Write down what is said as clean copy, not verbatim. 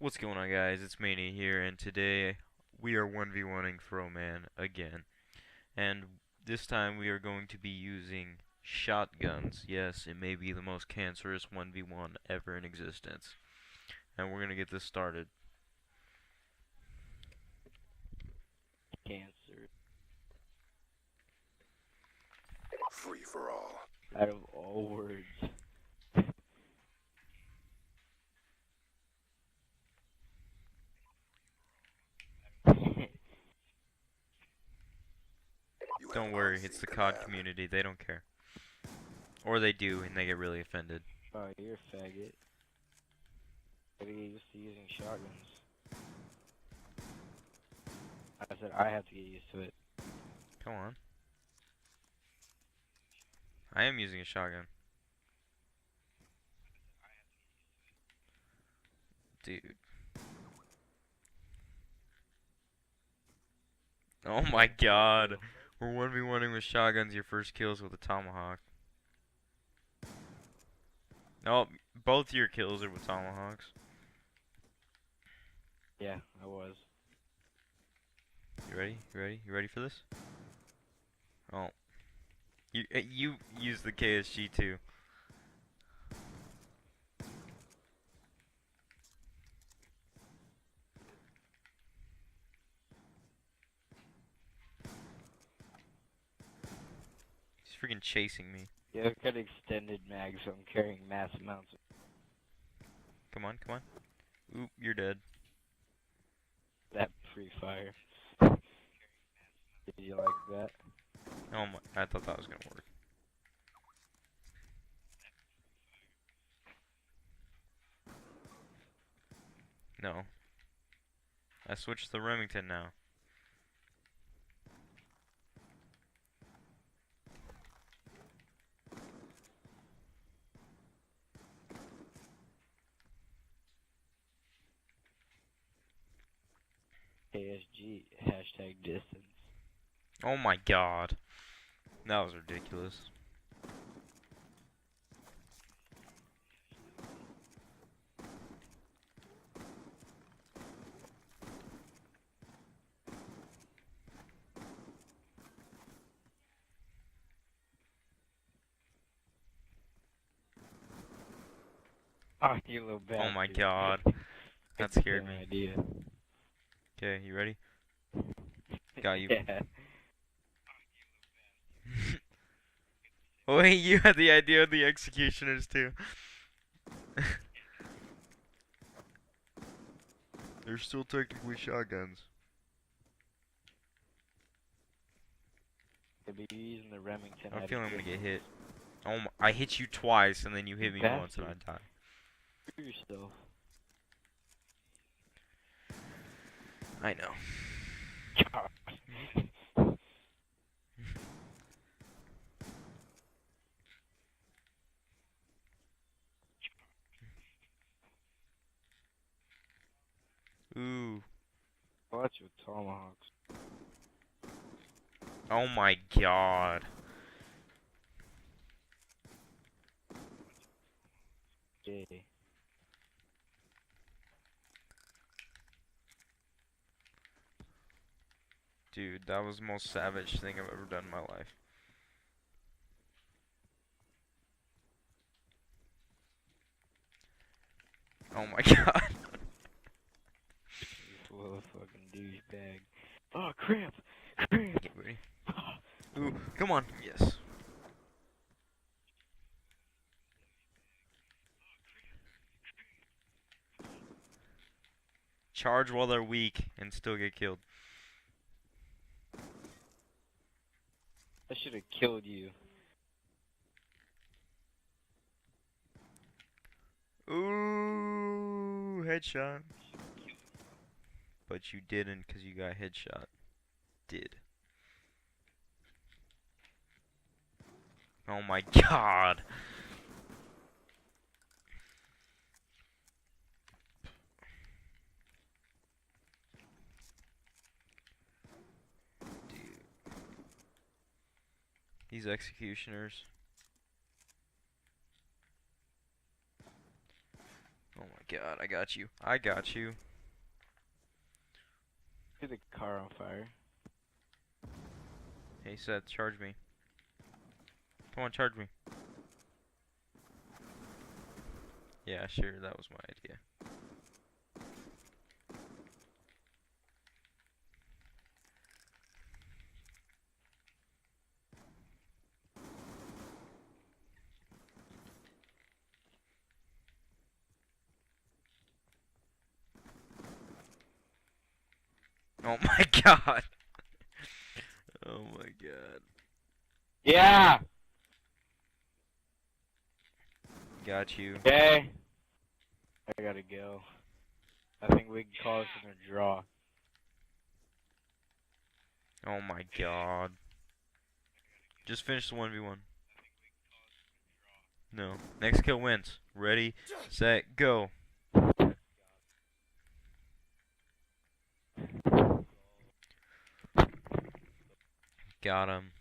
What's going on, guys? It's Mania here, and today we are 1v1ing Froman again. And this time we are going to be using shotguns. Yes, it may be the most cancerous 1v1 ever in existence. And we're going to get this started. Cancer. Free for all. Out of all words. Don't worry, it's the COD community. They don't care. Or they do, and they get really offended. Oh, you're a faggot. Gotta get used to using shotguns. I said I have to get used to it. Come on. I am using a shotgun. Dude. Oh my god. We're 1v1ing with shotguns, your first kills with a tomahawk. No, both your kills are with tomahawks. Yeah, I was. You ready? You ready? You ready for this? Oh. You use the KSG too. He's freaking chasing me. Yeah, I've got extended mags, so I'm carrying mass amounts. Come on, come on. Oop, you're dead. That free fire. Did you like that? Oh my, I thought that was gonna work. No. I switched to the Remington now. KSG, hashtag distance. Oh my god. That was ridiculous. Oh, you little bastard. Oh my god. That Good scared me. idea. Okay, you ready? Got you. Yeah. Wait, you had the idea of the executioners too. They're still technically shotguns. If you're using the Remington, I'm I'd feeling I'm gonna agree. get hit. Oh my, I hit you twice and then you hit me once and I Bastard. died. Screw yourself. I know. Ooh. Watch with tomahawks. Oh my god. Yeah. Dude, that was the most savage thing I've ever done in my life. Oh my god. What a fucking douchebag. Oh, crap! Crap! Get ready. Ooh, come on. Yes. Charge while they're weak and still get killed. I should have killed you. Ooh, headshot. But you didn't because you got headshot. Did. Oh my god. Dude. These executioners. Oh my god, I got you. I got you. Get the car on fire. Hey Seth, charge me. Come on, charge me. Yeah, sure, that was my idea. Oh my god. Oh my god. Yeah! Got you. Okay. I gotta go. I think we can call this in a draw. Oh my god. Just finish the 1v1. No. Next kill wins. Ready, set, go. Got him.